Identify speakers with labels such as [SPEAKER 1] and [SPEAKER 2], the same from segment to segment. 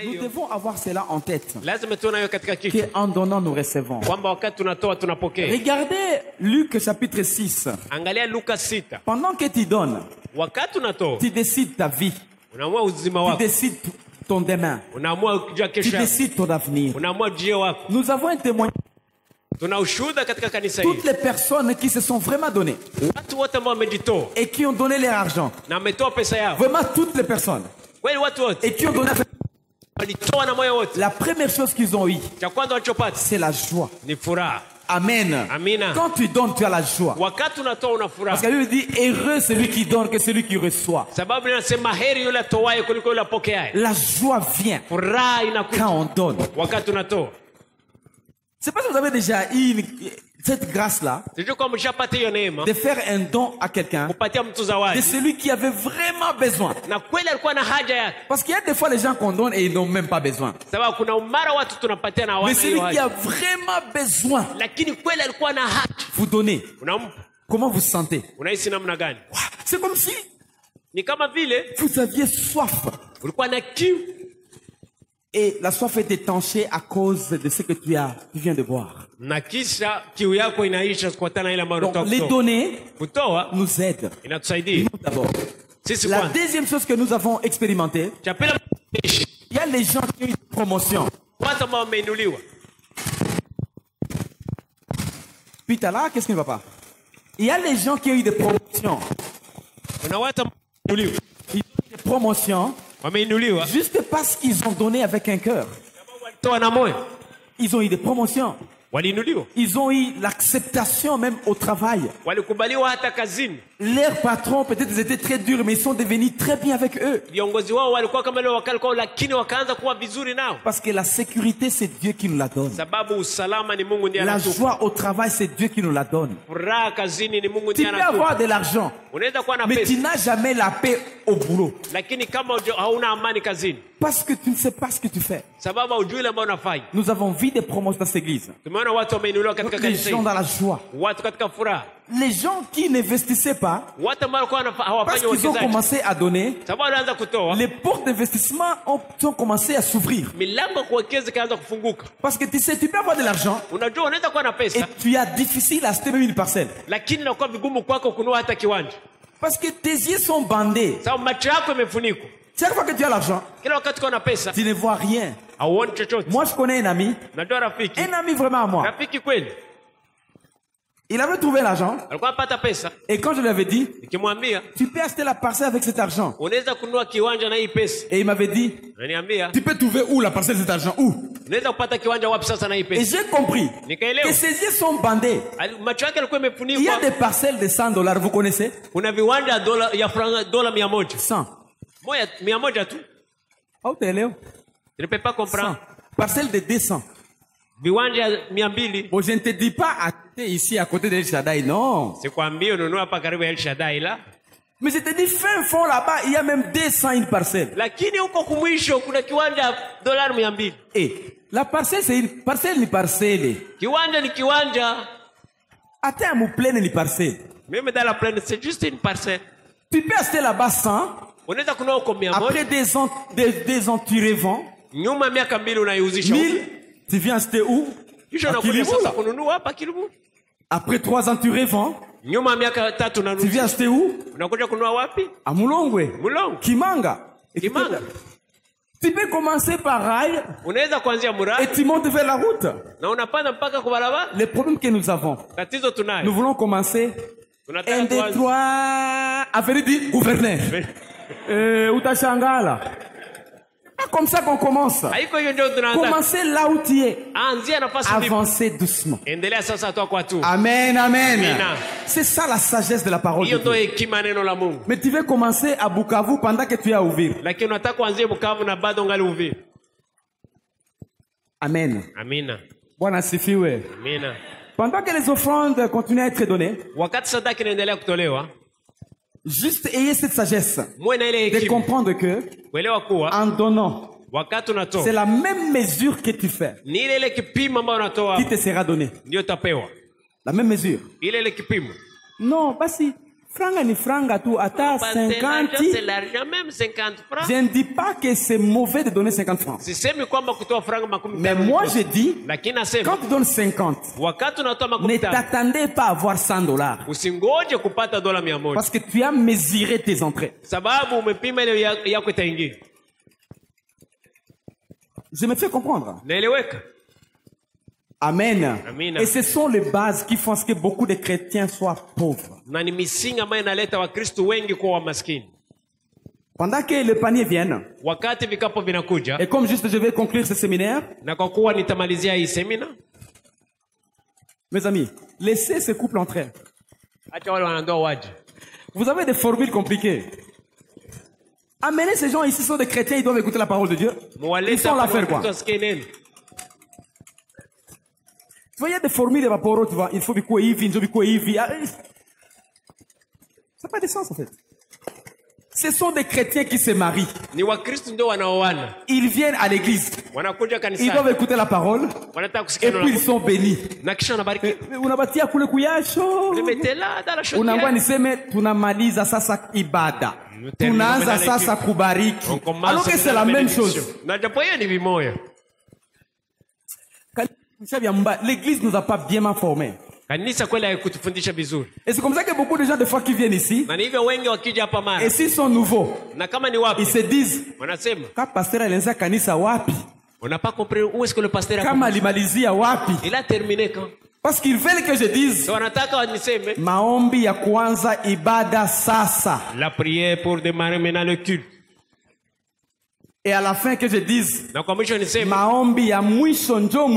[SPEAKER 1] Nous devons avoir cela en tête.
[SPEAKER 2] Que
[SPEAKER 1] Qu'en donnant, nous recevons. Regardez Luc chapitre 6. Pendant que tu donnes, tu décides ta vie. Tu décides ton demain. Tu décides ton avenir. Nous avons un témoignage. Toutes les personnes qui se sont vraiment données et qui ont donné leur argent. Vraiment toutes les personnes. Et qui ont donné la première chose qu'ils ont eu, c'est la joie. Amen. Quand tu donnes, tu as la joie. Parce que la Bible dit, heureux celui qui donne que celui qui reçoit. La joie vient quand on donne. C'est parce que vous avez déjà eu cette grâce-là de faire un don à quelqu'un, de celui qui avait vraiment besoin. Parce qu'il y a des fois les gens qu'on donne et ils n'ont même pas besoin. Mais celui qui a vraiment besoin, vous donnez. Comment vous vous sentez? C'est comme si vous aviez soif. Et la soif est étanchée à cause de ce que tu viens de boire. Donc, les données nous aident. D'abord. La deuxième chose que nous avons expérimentée, il y a les gens qui ont eu des promotions. Puis t'as là, qu'est-ce qui ne va pas? Il y a les gens qui ont eu des promotions. Des promotions. Juste parce qu'ils ont donné avec un cœur. Ils ont eu des promotions. Ils ont eu l'acceptation même au travail. Leurs patrons, peut-être ils étaient très durs, mais ils sont devenus très bien avec eux. Parce que la sécurité, c'est Dieu qui nous la donne. La joie au travail, c'est Dieu qui nous la donne. Tu peux avoir de l'argent, mais tu n'as jamais la paix au boulot. Parce que tu ne sais pas ce que tu fais. Nous avons vu des promotions dans cette église. Les gens dans la joie. Les gens qui n'investissaient pas, parce qu'ils ont commencé à donner, les portes d'investissement ont commencé à s'ouvrir. Parce que tu sais, tu peux avoir de l'argent et tu as difficile à acheter même une parcelle. Parce que tes yeux sont bandés. Chaque fois que tu as l'argent, tu ne vois rien. Moi, je connais un ami vraiment à moi. Il avait trouvé l'argent. Et quand je lui avais dit, tu peux acheter la parcelle avec cet argent. Et il m'avait dit, tu peux trouver où la parcelle de cet argent? Où? Et j'ai compris que ses yeux sont bandés. Il y a des parcelles de $100, vous connaissez? 100. Oh, tu
[SPEAKER 2] ne peux pas comprendre.
[SPEAKER 1] Parcelle de 200. Bon, je ne te dis pas acheter ici à côté de El Shaddai, non. Mais je te dis, fin fond là-bas, il y a même 200 une parcelle. Et la parcelle, c'est une parcelle, une parcelle. Attends, mon plein une parcelle.
[SPEAKER 2] Même dans la plaine, c'est juste une parcelle.
[SPEAKER 1] Tu peux acheter là-bas 100. Après 2 ans, tu revends. 1000, tu viens acheter où? Après 3 ans, tu revends. Tu viens acheter où? À Mulongwe. Kimanga. Tu peux commencer par rail et tu montes vers la route. Le problème que nous avons, nous voulons commencer 1, 2, 3, affaire dit gouverneur. Utashangala. Comme ça qu'on commence. Commencez là où tu es. Avancez doucement. Amen, amen. C'est ça la sagesse de la parole de Dieu. Mais tu veux commencer à Bukavu pendant que tu es à ouvrir. Amen. Bwana sifiwe. Pendant que les offrandes continuent à être données, juste ayez cette sagesse de comprendre que en donnant, c'est la même mesure que tu fais qui te sera donnée. La même mesure. Non, pas si. Franga ni franga tu, ata 50.
[SPEAKER 2] C'est l'argent, même 50 francs.
[SPEAKER 1] Je ne dis pas que c'est mauvais de donner 50 francs. Mais moi je dis, quand tu donnes 50, ne t'attendez pas à avoir $100. Parce que tu as mesuré tes entrées. Je me fais comprendre. Amen. Et ce sont les bases qui font que beaucoup de chrétiens soient pauvres. Pendant que les paniers viennent, et comme juste je vais conclure ce séminaire, mes amis, laissez ce couple entrer. Vous avez des formules compliquées. Amenez ces gens ici, sont des chrétiens, ils doivent écouter la parole de Dieu. Ils sont là à faire quoi? Tu vois, il y a des formules de vaporo, tu vois, il faut biko hivi, il faut biko hivi. Ça n'a pas de sens en fait. Ce sont des chrétiens qui se marient. Ils viennent à l'église. Ils doivent écouter la parole. Et puis ils sont bénis. Unabatia kule kuyasho. Unaambia niseme tunamaliza sasa ibada. Tunaanza sasa kubariki. Alors que c'est la même chose. L'église nous a pas bien formés. Et c'est comme ça que beaucoup de gens des fois qui viennent ici, et s'ils sont nouveaux, ils se disent, quand pasteur alianza kanisa wapi?
[SPEAKER 2] On n'a pas compris où est-ce que le pasteur a
[SPEAKER 1] commencé.
[SPEAKER 2] Il a terminé quand?
[SPEAKER 1] Parce qu'ils veulent que je dise, maombi ya kwanza ibada sasa.
[SPEAKER 2] La prière pour démarrer maintenant le culte.
[SPEAKER 1] Et à la fin que je dise, maombi ya mwisho njo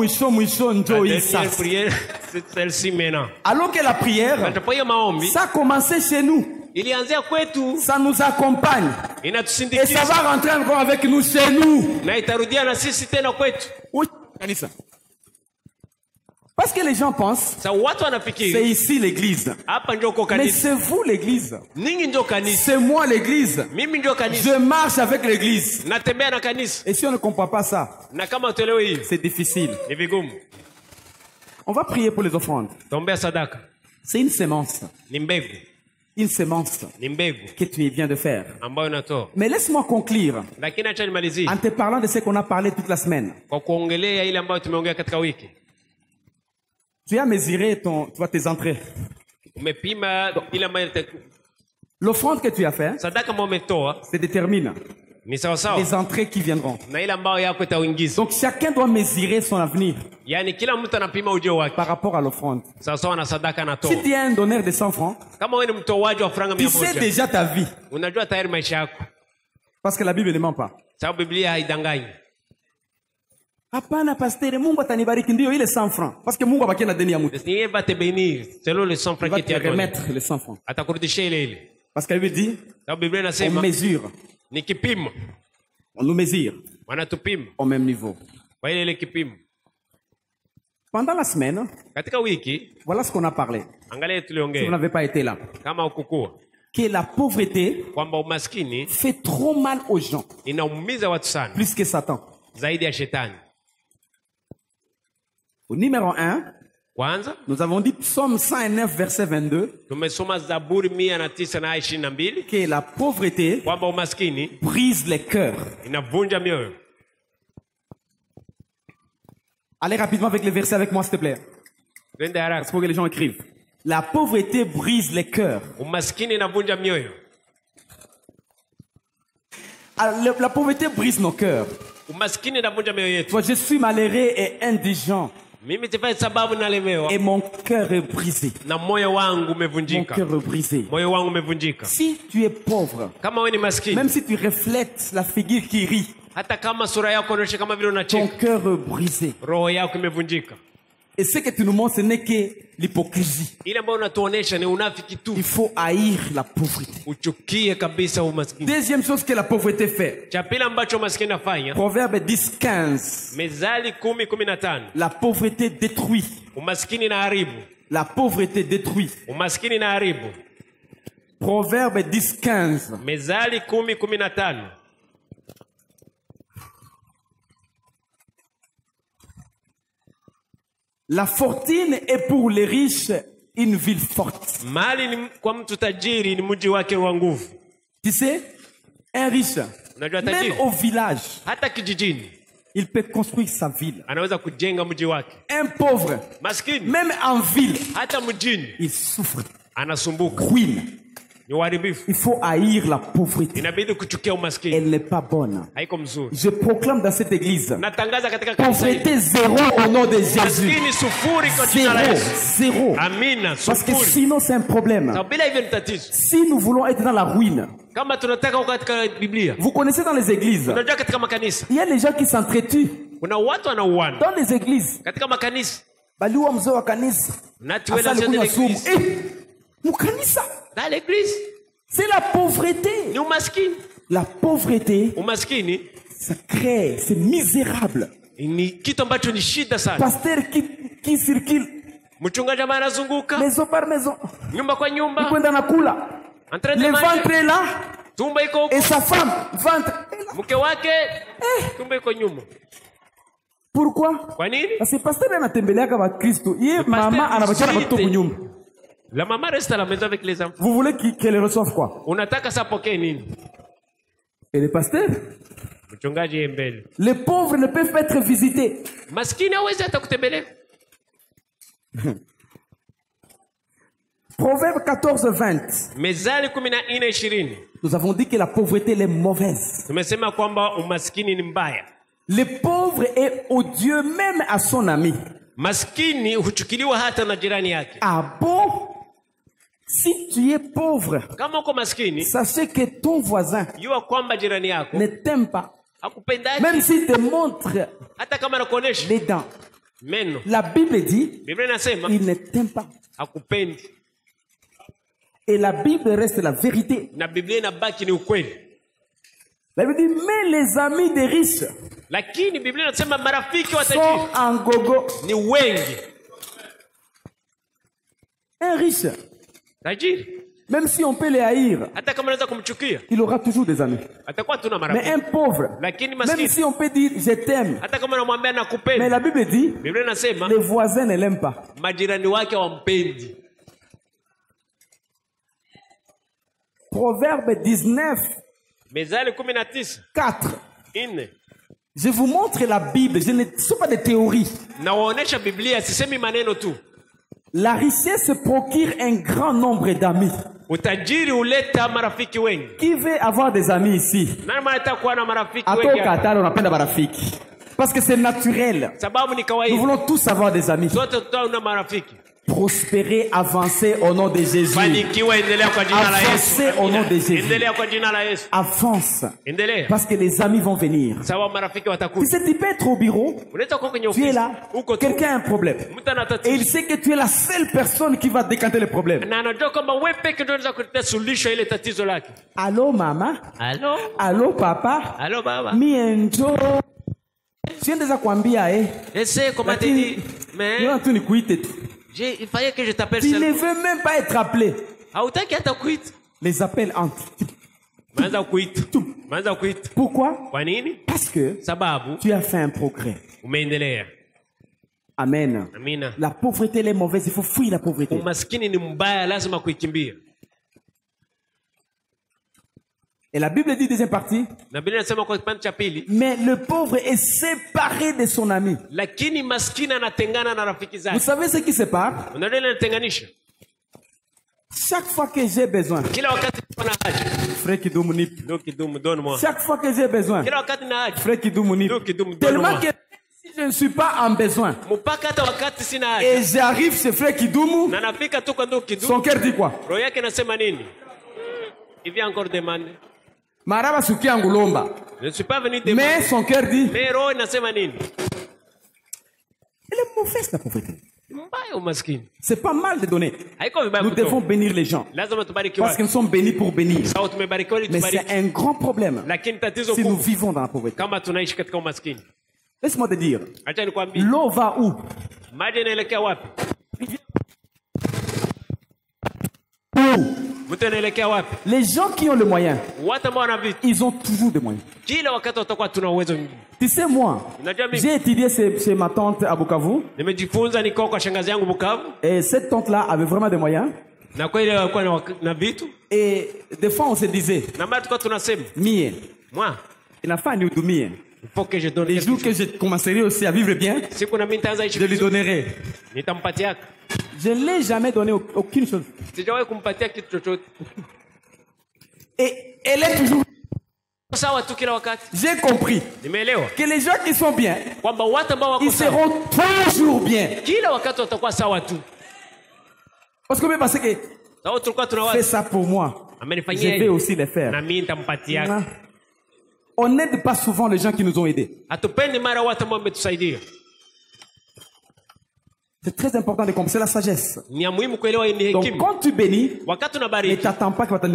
[SPEAKER 1] isa.
[SPEAKER 2] C'est celle-ci maintenant.
[SPEAKER 1] Alors que la prière, ça a commencé chez nous. Ça nous accompagne. Et ça va rentrer encore avec nous chez nous. Parce que les gens pensent, c'est ici l'église. Mais c'est vous l'église. C'est moi l'église. Je marche avec l'église. Et si on ne comprend pas ça, c'est difficile. On va prier pour les offrandes. C'est une sémence. Une sémence que tu viens de faire. Mais laisse-moi conclure en te parlant de ce qu'on a parlé toute la semaine. Tu as mesuré tes entrées. L'offrande que tu as fait, c'est détermine les entrées qui viendront. Donc chacun doit mesurer son avenir par rapport à l'offrande. Si tu es un donneur de 100 francs, tu sais déjà ta vie. Parce que la Bible ne ment pas. Hapana pasteur, Mungu atanibariki ndio ile 100 francs. Parce que Mungu abaki na deni ya mtu.
[SPEAKER 2] Il va te bénir selon les 100 francs que tu as donné.
[SPEAKER 1] Remettre les 100 francs.
[SPEAKER 2] Atakurudishia ile ile.
[SPEAKER 1] Parce qu'elle veut dire, on mesure.
[SPEAKER 2] Ni kipimo.
[SPEAKER 1] On nous mesure.
[SPEAKER 2] Wanatupima
[SPEAKER 1] au même niveau.
[SPEAKER 2] Kwa ile kipimo.
[SPEAKER 1] Pendant la semaine,
[SPEAKER 2] katika wiki,
[SPEAKER 1] voilà ce qu'on a parlé.
[SPEAKER 2] Angalia tuliongea.
[SPEAKER 1] Si vous n'avez pas été là.
[SPEAKER 2] Kama ukukua.
[SPEAKER 1] Que la pauvreté
[SPEAKER 2] kwamba umaskini
[SPEAKER 1] fait trop mal aux gens.
[SPEAKER 2] Inaumiza watu sana.
[SPEAKER 1] Plus que Satan.
[SPEAKER 2] Zaidi ya shetani.
[SPEAKER 1] Au numéro 1,
[SPEAKER 2] kwanza,
[SPEAKER 1] nous avons dit Psaume 109 verset 22.
[SPEAKER 2] Tumesoma Zaburi 109:22.
[SPEAKER 1] Que la pauvreté
[SPEAKER 2] kwamba umaskini
[SPEAKER 1] brise les cœurs.
[SPEAKER 2] Inavunja mioyo.
[SPEAKER 1] Allez rapidement avec les versets avec moi s'il te plaît. Parce que les gens écrivent. La pauvreté brise les cœurs.
[SPEAKER 2] Umaskini inavunja mioyo.
[SPEAKER 1] La pauvreté brise nos cœurs.
[SPEAKER 2] Umaskini inavunja mioyo yetu.
[SPEAKER 1] Je suis malheureux et indigent.
[SPEAKER 2] Mimi tifai sababu nalemewa.
[SPEAKER 1] Et mon cœur est brisé.
[SPEAKER 2] Na moyo wangu umevunjika.
[SPEAKER 1] Mon cœur est brisé.
[SPEAKER 2] Moyo wangu umevunjika.
[SPEAKER 1] Si tu es pauvre,
[SPEAKER 2] kama wewe ni maskini,
[SPEAKER 1] même si tu reflètes la figure qui rit,
[SPEAKER 2] hata kama sura yako inaonyesha kama vile unacheka,
[SPEAKER 1] ton cœur est brisé.
[SPEAKER 2] Roho yako imevunjika.
[SPEAKER 1] Et ce que tu nous montres, ce n'est que l'hypocrisie.
[SPEAKER 2] Ile ambayo unatuonesha ni unafiki tu.
[SPEAKER 1] Il faut haïr la pauvreté.
[SPEAKER 2] Uchukie kabisa umaskini.
[SPEAKER 1] Deuxième chose que la pauvreté fait.
[SPEAKER 2] Cha pili ambacho umaskini afanya.
[SPEAKER 1] Proverbe 10:15.
[SPEAKER 2] Mezali 10:15.
[SPEAKER 1] La pauvreté détruit.
[SPEAKER 2] Umaskini inaharibu.
[SPEAKER 1] La pauvreté détruit.
[SPEAKER 2] Umaskini inaharibu.
[SPEAKER 1] Proverbe 10:15.
[SPEAKER 2] Mezali 10:15.
[SPEAKER 1] La fortune est pour les riches une ville forte.
[SPEAKER 2] Mahali kwa mtu tajiri ni mji wake wa nguvu.
[SPEAKER 1] Tu sais, un riche, même au village,
[SPEAKER 2] hata kijijini,
[SPEAKER 1] il peut construire sa ville.
[SPEAKER 2] Anaweza kujenga mji wake.
[SPEAKER 1] Un pauvre,
[SPEAKER 2] maskini,
[SPEAKER 1] même en ville,
[SPEAKER 2] hata mjini,
[SPEAKER 1] il souffre.
[SPEAKER 2] Anasumbuka.
[SPEAKER 1] Ruine.
[SPEAKER 2] Il
[SPEAKER 1] faut haïr la pauvreté.
[SPEAKER 2] Inabidi kuchukia umaskini.
[SPEAKER 1] Elle n'est pas bonne.
[SPEAKER 2] Haiko mzuri.
[SPEAKER 1] Je proclame dans cette église.
[SPEAKER 2] Natangaza katika kanisa hili.
[SPEAKER 1] Pauvreté zéro au nom de Jésus.
[SPEAKER 2] Maskini sufuri kwa jina la Yesu.
[SPEAKER 1] Zéro.
[SPEAKER 2] Amina.
[SPEAKER 1] Parce que sinon c'est un problème.
[SPEAKER 2] Bila hivyo ni tatizo.
[SPEAKER 1] Si nous voulons être dans la ruine.
[SPEAKER 2] Kama tunataka kuwa katika Biblia.
[SPEAKER 1] Vous connaissez dans les églises.
[SPEAKER 2] Unajua katika makanisa.
[SPEAKER 1] Il y a les gens qui s'entretuent.
[SPEAKER 2] Kuna watu wanauana.
[SPEAKER 1] Dans les églises.
[SPEAKER 2] Katika makanisa.
[SPEAKER 1] Baliwa mzee wa kanisa.
[SPEAKER 2] Natuela de l'église.
[SPEAKER 1] Mukanisa.
[SPEAKER 2] Dans l'église.
[SPEAKER 1] C'est la pauvreté.
[SPEAKER 2] Ni umaskini.
[SPEAKER 1] La pauvreté.
[SPEAKER 2] Umaskini.
[SPEAKER 1] Ça crée, c'est misérable.
[SPEAKER 2] Ni kitu ambacho ni shida sana.
[SPEAKER 1] Pasteur qui circule.
[SPEAKER 2] Mchungaji ambaye anazunguka.
[SPEAKER 1] Maison par maison.
[SPEAKER 2] Nyumba kwa nyumba.
[SPEAKER 1] Kwenda nakula. Le ventre est là.
[SPEAKER 2] Tumba iko huko.
[SPEAKER 1] Et sa femme, ventre.
[SPEAKER 2] Mke wake. Tumba iko nyuma.
[SPEAKER 1] Pourquoi?
[SPEAKER 2] Kwa nini?
[SPEAKER 1] Parce que pasteur anatembeleaka wa Kristo. Yeye mama anabachana watoto nyumba.
[SPEAKER 2] La maman reste à la maison avec les enfants.
[SPEAKER 1] Vous voulez qu'elle reçoive quoi?
[SPEAKER 2] Unataka sapokee nini?
[SPEAKER 1] Et le pasteur?
[SPEAKER 2] Mchungaji mbele.
[SPEAKER 1] Les pauvres ne peuvent pas être visités.
[SPEAKER 2] Maskini hawezi hata kutembelea.
[SPEAKER 1] Proverbe 14:20.
[SPEAKER 2] Mezali 14:20.
[SPEAKER 1] Nous avons dit que la pauvreté est mauvaise.
[SPEAKER 2] Tumesema kwamba umaskini ni mbaya.
[SPEAKER 1] Le pauvre est odieux même à son ami.
[SPEAKER 2] Maskini huchukiliwa hata na jirani yake.
[SPEAKER 1] Ah bon? Si tu es pauvre,
[SPEAKER 2] kama uko maskini,
[SPEAKER 1] sachez que ton voisin
[SPEAKER 2] jua kwamba jirani yako
[SPEAKER 1] ne t'aime pas.
[SPEAKER 2] Hakupendaki.
[SPEAKER 1] Même s'il te montre
[SPEAKER 2] hata kama anakuonesha
[SPEAKER 1] les dents.
[SPEAKER 2] Meno.
[SPEAKER 1] La Bible dit,
[SPEAKER 2] Biblia inasema
[SPEAKER 1] il ne t'aime pas.
[SPEAKER 2] Hakupendi.
[SPEAKER 1] Et la Bible reste la vérité.
[SPEAKER 2] Na Biblia inabaki ni ukweli.
[SPEAKER 1] La Bible dit, mais les amis des riches,
[SPEAKER 2] lakini Biblia inasema marafiki wa tajiri
[SPEAKER 1] sont en gogo.
[SPEAKER 2] Ni wengi.
[SPEAKER 1] Un riche,
[SPEAKER 2] tajiri,
[SPEAKER 1] même si on peut les haïr,
[SPEAKER 2] hata kama unaweza kumchukia,
[SPEAKER 1] il aura toujours des amis.
[SPEAKER 2] Atakuwa tuna marafiki.
[SPEAKER 1] Mais un pauvre,
[SPEAKER 2] lakini maskini,
[SPEAKER 1] même si on peut dire je t'aime,
[SPEAKER 2] hata kama unamwambia nakupenda,
[SPEAKER 1] mais la Bible dit,
[SPEAKER 2] Biblia inasema
[SPEAKER 1] les voisins ne l'aiment pas.
[SPEAKER 2] Majirani wake hawampendi.
[SPEAKER 1] Proverbe 19.
[SPEAKER 2] Mezali 19.
[SPEAKER 1] 4.
[SPEAKER 2] 4.
[SPEAKER 1] Je vous montre la Bible, je ne suis pas de théorie.
[SPEAKER 2] Nawaonesha Biblia, sisemi maneno tu.
[SPEAKER 1] La richesse procure un grand nombre d'amis.
[SPEAKER 2] Utajiri huleta marafiki wengi.
[SPEAKER 1] Qui veut avoir des amis ici?
[SPEAKER 2] Nani anataka kuwa na marafiki wengi?
[SPEAKER 1] Atoka Katari unapenda marafiki. Parce que c'est naturel.
[SPEAKER 2] Sababu ni kawaida.
[SPEAKER 1] Nous voulons tous avoir des amis.
[SPEAKER 2] Sote tutaona marafiki.
[SPEAKER 1] Prospérer, avancer au nom de Jésus.
[SPEAKER 2] Fanikiwa, endelea kwa jina la Yesu.
[SPEAKER 1] Avancer au nom de Jésus.
[SPEAKER 2] Endelea kwa jina la Yesu.
[SPEAKER 1] Avance.
[SPEAKER 2] Endelea.
[SPEAKER 1] Parce que les amis vont venir.
[SPEAKER 2] Sababu marafiki watakuja.
[SPEAKER 1] Tu sais, tu peux être au bureau. Tu es là. Quelqu'un a un problème. Et il sait que tu es la seule personne qui va décanter le problème.
[SPEAKER 2] Na anajua kwamba wewe peke ndio unaweza kuleta suluhisho ile tatizo lake.
[SPEAKER 1] Allô mama?
[SPEAKER 2] Allô?
[SPEAKER 1] Allô papa?
[SPEAKER 2] Allô baba?
[SPEAKER 1] Mi enjo. Siendeza kuambia
[SPEAKER 2] Essaye comment te dire. Mais
[SPEAKER 1] tu ni kuite tu.
[SPEAKER 2] Il fallait que je t'appelle
[SPEAKER 1] seul. Tu ne veux même pas être appelé.
[SPEAKER 2] Hautaki hata kuita.
[SPEAKER 1] Les appels entrent.
[SPEAKER 2] Manza kuita. Manza kuita.
[SPEAKER 1] Pourquoi?
[SPEAKER 2] Kwa nini?
[SPEAKER 1] Parce que
[SPEAKER 2] sababu
[SPEAKER 1] tu as fait un progrès.
[SPEAKER 2] Umeendelea.
[SPEAKER 1] Amen.
[SPEAKER 2] Amina.
[SPEAKER 1] La pauvreté elle est mauvaise, il faut fuir la pauvreté.
[SPEAKER 2] Umaskini ni mbaya, lazima kuikimbia.
[SPEAKER 1] Et la Bible dit deuxième partie. Mais le pauvre est séparé de son ami. Vous savez ce qui sépare? Chaque fois que j'ai besoin. Frère Kidoumou. Chaque fois que j'ai besoin. Frère Kidoumou. Tellement que si je ne suis pas en besoin. Et j'arrive chez Frère Kidoumou. Son cœur dit quoi?
[SPEAKER 2] Il vient encore demander.
[SPEAKER 1] Maraba sukia ngulomba.
[SPEAKER 2] Je ne suis pas venu demander.
[SPEAKER 1] Mais son cœur dit.
[SPEAKER 2] Mais roho inasema nini?
[SPEAKER 1] Elle est mauvaise la pauvreté.
[SPEAKER 2] Mbaya umaskini.
[SPEAKER 1] C'est pas mal de donner. Nous devons bénir les gens. Parce que nous sommes bénis pour bénir. Mais c'est un grand problème si nous vivons dans la pauvreté. Laisse-moi te dire. L'eau va où? Où? Les gens qui ont le moyen, ils ont toujours des moyens. Tu sais, moi, j'ai étudié chez ma tante à Bukavu. Et cette tante-là avait vraiment des moyens. Et des fois, on se disait, Mie, il n'a pas nous donner. Les jours que je commencerai aussi à vivre bien, je lui donnerai. Je ne l'ai jamais donné aucune chose. Et elle est toujours... J'ai compris que les gens qui sont bien, ils seront toujours bien. Parce que même parce que fais ça pour moi, je vais aussi le faire. On n'aide pas souvent les gens qui nous ont aidés. C'est très important de comprendre, c'est la sagesse. Donc quand tu bénis, ne t'attends pas que tu te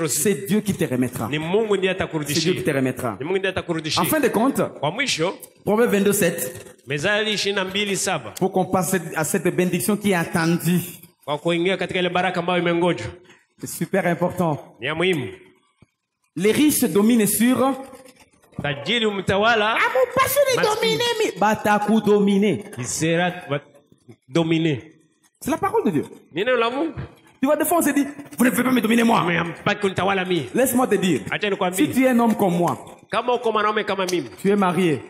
[SPEAKER 1] c'est Dieu qui te remettra. C'est Dieu qui te remettra. En fin de compte, Proverbe 22:7, pour qu'on passe à cette bénédiction qui est attendue. C'est super important. Les riches dominent sur... C'est la parole de Dieu. Tu vois, des fois on se dit, vous ne pouvez pas me dominer moi. Laisse-moi te dire, si tu es un homme comme moi, tu es marié,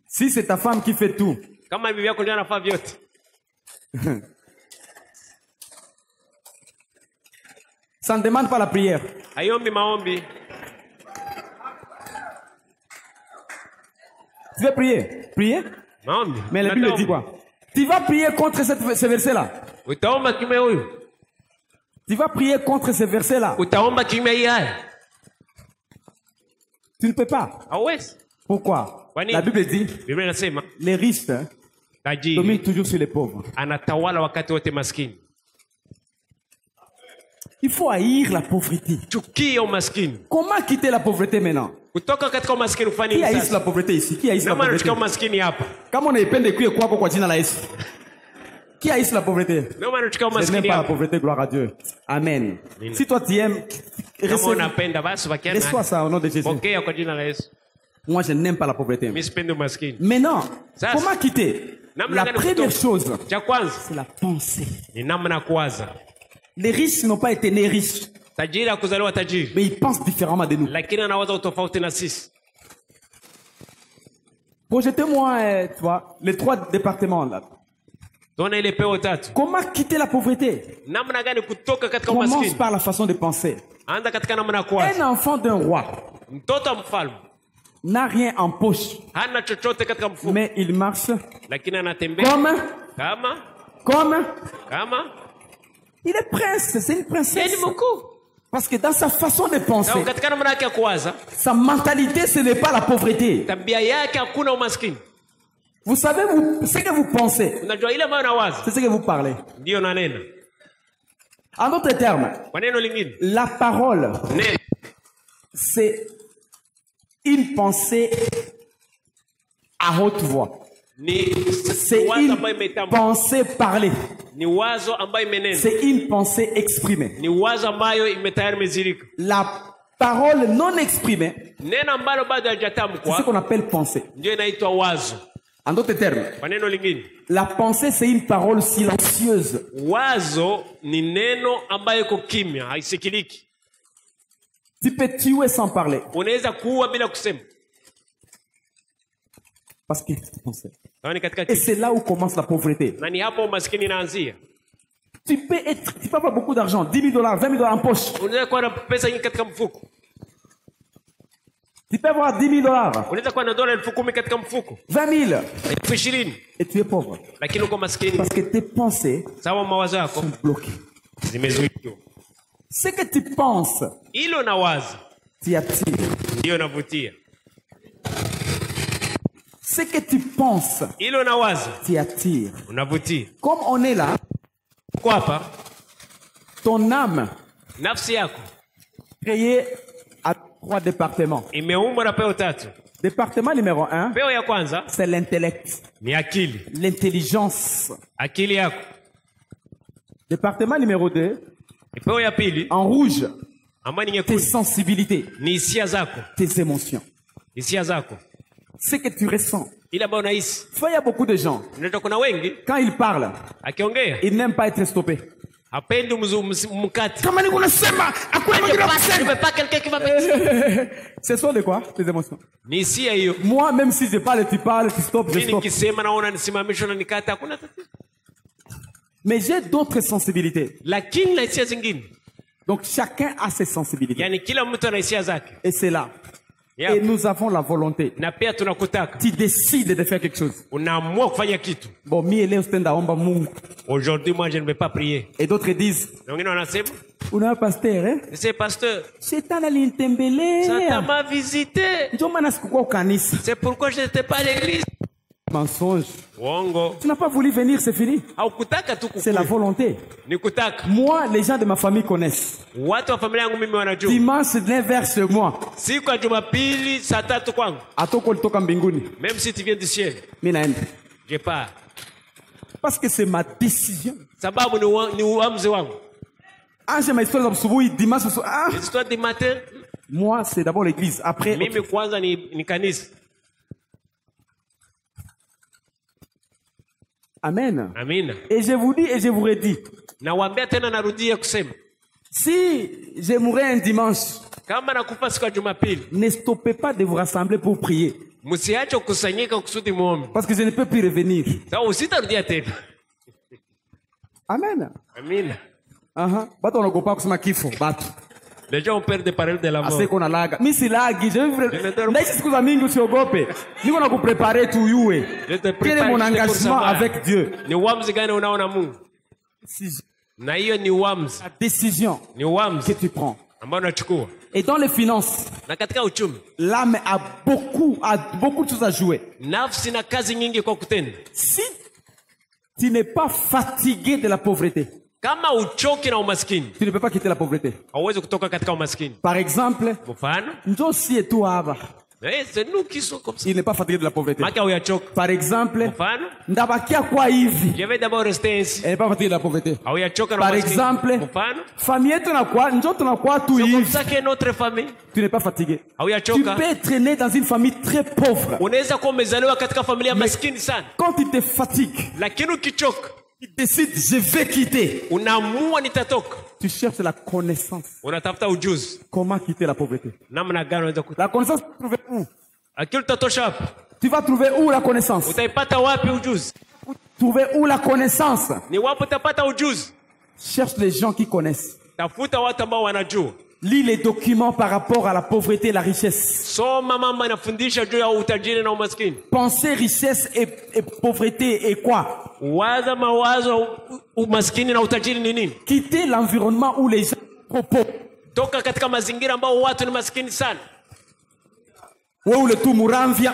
[SPEAKER 1] si c'est ta femme qui fait tout, ça ne demande pas la prière. Tu veux prier? Prier? Mais la Bible dit quoi? Tu vas prier contre ce verset-là. Tu vas prier contre ce verset-là. Tu ne peux pas. Pourquoi? La Bible dit, les riches dominent toujours sur les pauvres. Il faut haïr la pauvreté. Comment quitter la pauvreté maintenant? Qui haïs la pauvreté ici? Qui haïs la pauvreté? Comme on est peine de cuire quoi pour la Yesu? Qui haïs la pauvreté? Je n'aime pas la pauvreté, gloire à Dieu. Amen. Si toi tu aimes, reçois ça au nom de Jésus. Moi je n'aime pas la pauvreté. Maintenant, comment quitter? La première chose, c'est la pensée. Les riches n'ont pas été nés riches. Mais ils pensent différemment de nous. Projetez-moi, tu vois, les 3 départements là. Comment quitter la pauvreté? Commence par la façon de penser. Un enfant d'un roi n'a rien en poche, mais il marche comme il est prince, c'est une princesse. Parce que dans sa façon de penser, sa mentalité, ce n'est pas la pauvreté. Vous savez, ce que vous pensez, c'est ce que vous parlez. En d'autres termes, la parole, c'est une pensée à haute voix. C'est une pensée parlée. C'est une pensée exprimée. La parole non exprimée, c'est ce qu'on appelle pensée. En d'autres termes, la pensée c'est une parole silencieuse. Tu peux tuer sans parler. Parce que tu pensais. Et c'est là où commence la pauvreté. Tu peux avoir beaucoup d'argent, $10 000, $20 000 en poche. Tu peux avoir $10 000, 20 000, et tu es pauvre. Parce que tes pensées sont bloquées. Ce que tu penses, tu attires. Ce que tu penses, tu attires. Comme on est là, ton âme, créée à 3 départements. Département numéro 1,
[SPEAKER 2] Peo ya kwanza
[SPEAKER 1] c'est l'intellect,
[SPEAKER 2] ni akili.
[SPEAKER 1] l'intelligence.
[SPEAKER 2] Akili yako.
[SPEAKER 1] Département numéro 2,
[SPEAKER 2] Peo ya pili
[SPEAKER 1] en rouge,
[SPEAKER 2] ambayo ni
[SPEAKER 1] tes
[SPEAKER 2] nyekundu
[SPEAKER 1] sensibilités,
[SPEAKER 2] ni hisia zako.
[SPEAKER 1] tes émotions.
[SPEAKER 2] Hisia zako.
[SPEAKER 1] Ce que tu ressens.
[SPEAKER 2] Ile ambayo unahisi.
[SPEAKER 1] Il y a beaucoup de gens,
[SPEAKER 2] Ndio kuna wengi
[SPEAKER 1] quand ils parlent,
[SPEAKER 2] akiongea
[SPEAKER 1] ils n'aiment pas être stoppés.
[SPEAKER 2] hapendi mkati.
[SPEAKER 1] Kama ni kunasema, hakuna mwingine wa kusema.
[SPEAKER 2] Pas quelqu'un qui va me
[SPEAKER 1] Ce sont de quoi? Des émotions.
[SPEAKER 2] ni hisia hiyo.
[SPEAKER 1] Moi, même si je parle, tu stoppes, je
[SPEAKER 2] Mimi
[SPEAKER 1] stoppe.
[SPEAKER 2] nikisema naona nisimamisho na nikata hakuna tatizo.
[SPEAKER 1] Mais j'ai d'autres sensibilités.
[SPEAKER 2] Lakini na hisia zingine.
[SPEAKER 1] Donc chacun a ses sensibilités.
[SPEAKER 2] Yaani kila mtu ana hisia zake.
[SPEAKER 1] Et c'est là.
[SPEAKER 2] Yeah.
[SPEAKER 1] Et nous avons la volonté.
[SPEAKER 2] Na pia tunakutaka.
[SPEAKER 1] Tu décides de faire quelque chose.
[SPEAKER 2] Unaamua kufanya kitu.
[SPEAKER 1] Bon, mi leo stenda omba Mungu.
[SPEAKER 2] Aujourd'hui moi je ne vais pas prier.
[SPEAKER 1] Et d'autres disent,
[SPEAKER 2] Na wengine wanasema,
[SPEAKER 1] una pasteur, hein?
[SPEAKER 2] c'est pasteur.
[SPEAKER 1] Shetani alinitembelea.
[SPEAKER 2] Satan m'a visité.
[SPEAKER 1] Ndio maana sikukuwa kanisa.
[SPEAKER 2] C'est pourquoi je n'étais pas à l'église.
[SPEAKER 1] Mensonge.
[SPEAKER 2] Uongo.
[SPEAKER 1] Tu n'as pas voulu venir, c'est fini.
[SPEAKER 2] Haukutaka tu
[SPEAKER 1] C'est la
[SPEAKER 2] kukuja.
[SPEAKER 1] volonté.
[SPEAKER 2] Nikutaka.
[SPEAKER 1] Moi, les gens de ma famille connaissent.
[SPEAKER 2] Watu wa familia yangu mimi wanajua.
[SPEAKER 1] Dimanche 9h chez moi.
[SPEAKER 2] Siku ya Jumapili saa 3 kwangu.
[SPEAKER 1] Atoko litoka mbinguni.
[SPEAKER 2] Même si tu viens du ciel,
[SPEAKER 1] Mimi naenda.
[SPEAKER 2] je pars.
[SPEAKER 1] Parce que c'est ma décision.
[SPEAKER 2] Sababu ni uamuzi wangu.
[SPEAKER 1] Ah, j'ai ma histoire d'absubuhi dimanche. Ah.
[SPEAKER 2] Les histoires du matin,
[SPEAKER 1] Moi, c'est d'abord l'église. Après,
[SPEAKER 2] mimi kwanza ni kanisa.
[SPEAKER 1] Amen.
[SPEAKER 2] Amina.
[SPEAKER 1] Et je vous dis et je vous redis.
[SPEAKER 2] Nawaambia tena narudia kusema.
[SPEAKER 1] Si je mourrais un dimanche,
[SPEAKER 2] Kama nakufa siku ya Jumapili,
[SPEAKER 1] ne stoppez pas de vous rassembler pour prier.
[SPEAKER 2] msiache kukusanyika kusudi muombe.
[SPEAKER 1] Parce que je ne peux plus revenir.
[SPEAKER 2] Sawa usitarudia tena.
[SPEAKER 1] Amen.
[SPEAKER 2] Amina.
[SPEAKER 1] Batu wanaogopa kusema kifo. Batu.
[SPEAKER 2] Les gens ont peur de parler de la mort.
[SPEAKER 1] Ase kuna laga. Mimi si lagi. Ndaishi siku za mingi usiogope. Niko na kuprepare tu yue. Quel est mon engagement avec Dieu?
[SPEAKER 2] Ni uamuzi gani unaona Mungu? Na hiyo ni uamuzi.
[SPEAKER 1] La décision
[SPEAKER 2] Ni uamuzi
[SPEAKER 1] que tu prends.
[SPEAKER 2] ambao unachukua.
[SPEAKER 1] Et dans les finances,
[SPEAKER 2] Na katika uchumi,
[SPEAKER 1] l'âme a beaucoup de choses à jouer.
[SPEAKER 2] nafsi na kazi nyingi kwa kutenda.
[SPEAKER 1] Si tu n'es pas fatigué de la pauvreté,
[SPEAKER 2] Kama uchoki na umaskini,
[SPEAKER 1] tu ne peux pas quitter la pauvreté.
[SPEAKER 2] hauwezi kutoka katika umaskini.
[SPEAKER 1] Par exemple,
[SPEAKER 2] Mfano,
[SPEAKER 1] njo si et toi haba.
[SPEAKER 2] c'est nous qui sommes comme ça.
[SPEAKER 1] Il n'est pas fatigué de la pauvreté.
[SPEAKER 2] Maka huyachoka.
[SPEAKER 1] Par exemple,
[SPEAKER 2] Mfano,
[SPEAKER 1] ndabakia kwa hivi.
[SPEAKER 2] je vais d'abord rester ainsi.
[SPEAKER 1] Elle n'est pas fatiguée de la pauvreté.
[SPEAKER 2] Hauyachoka na
[SPEAKER 1] Par
[SPEAKER 2] umaskini.
[SPEAKER 1] exemple,
[SPEAKER 2] Mfano,
[SPEAKER 1] famille yetu na kwa, njo tunakuwa tu
[SPEAKER 2] c'est comme
[SPEAKER 1] hivi.
[SPEAKER 2] ça qu'est notre famille.
[SPEAKER 1] Tu n'es pas fatigué. Tu
[SPEAKER 2] Hauyachoka.
[SPEAKER 1] peux être né dans une famille très pauvre.
[SPEAKER 2] Unaweza kuwa umezaliwa katika familia maskini sana.
[SPEAKER 1] Quand tu te fatigues,
[SPEAKER 2] Lakini ukichoka,
[SPEAKER 1] tu décides, je vais quitter.
[SPEAKER 2] unaamua nitatoka.
[SPEAKER 1] Tu cherches la connaissance.
[SPEAKER 2] Unatafuta ujuzi.
[SPEAKER 1] Comment quitter la pauvreté?
[SPEAKER 2] Namna gani unaweza
[SPEAKER 1] La connaissance, tu vas trouver où?
[SPEAKER 2] akili utatosha wapi?
[SPEAKER 1] Tu vas trouver où la connaissance?
[SPEAKER 2] Utaipata wapi ujuzi?
[SPEAKER 1] Trouver où la connaissance?
[SPEAKER 2] Ni wapi utapata ujuzi?
[SPEAKER 1] Cherche les gens qui connaissent.
[SPEAKER 2] Tafuta watu ambao wanajua.
[SPEAKER 1] Lis les documents par rapport à la pauvreté et la richesse.
[SPEAKER 2] Soma mama inafundisha juu ya utajiri na umaskini.
[SPEAKER 1] Penser richesse et pauvreté et quoi?
[SPEAKER 2] Waza mawazo umaskini na utajiri ni nini?
[SPEAKER 1] Quitter l'environnement où les gens proposent.
[SPEAKER 2] Toka katika mazingira ambao watu ni maskini sana.
[SPEAKER 1] Où le tout Muramvia.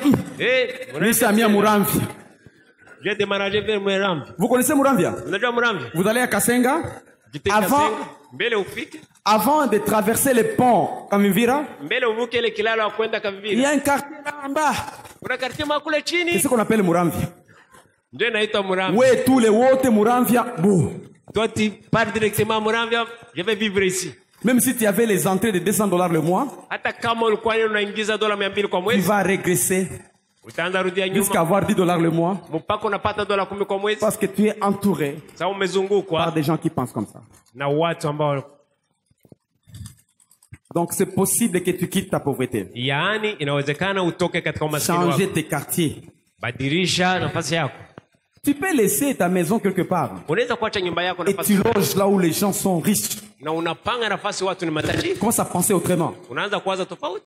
[SPEAKER 2] J'ai déménagé vers Muramvia.
[SPEAKER 1] Vous connaissez Muramvia?
[SPEAKER 2] Unajua Muramvia?
[SPEAKER 1] Vous allez à Kasenga.
[SPEAKER 2] Mbele ufike.
[SPEAKER 1] Avant de traverser le pont Kamivira,
[SPEAKER 2] Mbele uvuke ile kilalo ya kwenda
[SPEAKER 1] il y
[SPEAKER 2] Kavivira.
[SPEAKER 1] a un quartier là en bas.
[SPEAKER 2] Kuna quartier makule
[SPEAKER 1] C'est
[SPEAKER 2] chini.
[SPEAKER 1] ce qu'on appelle Muramvia.
[SPEAKER 2] Ndio inaitwa Muramvia.
[SPEAKER 1] Ouais, tous les wote Muramvia. Bon.
[SPEAKER 2] Toi tu pars directement à Muramvia, je vais vivre ici.
[SPEAKER 1] Même si tu avais les entrées de $200 le mois,
[SPEAKER 2] Hata kama ulikuwa unaingiza dola 200 kwa
[SPEAKER 1] tu
[SPEAKER 2] mwezi,
[SPEAKER 1] vas régresser
[SPEAKER 2] utaanza rudia
[SPEAKER 1] jusqu'à
[SPEAKER 2] nyuma
[SPEAKER 1] avoir $10 le mois
[SPEAKER 2] mpaka unapata dola 10 kwa mwezi.
[SPEAKER 1] parce que tu es entouré
[SPEAKER 2] Sasa
[SPEAKER 1] par
[SPEAKER 2] umezungukwa
[SPEAKER 1] des gens qui pensent comme ça.
[SPEAKER 2] na watu ambao,
[SPEAKER 1] Donc c'est possible que tu quittes ta pauvreté.
[SPEAKER 2] yaani inawezekana utoke katika umaskini wako.
[SPEAKER 1] Changer tes quartiers.
[SPEAKER 2] Badilisha nafasi yako.
[SPEAKER 1] Tu peux laisser ta maison quelque part
[SPEAKER 2] Unaweza kuacha nyumba yako
[SPEAKER 1] et tu
[SPEAKER 2] nafasi
[SPEAKER 1] loges là où les gens sont riches.
[SPEAKER 2] na unapanga nafasi watu ni matajiri.
[SPEAKER 1] Commence à penser autrement.
[SPEAKER 2] Unaanza kuwaza tofauti.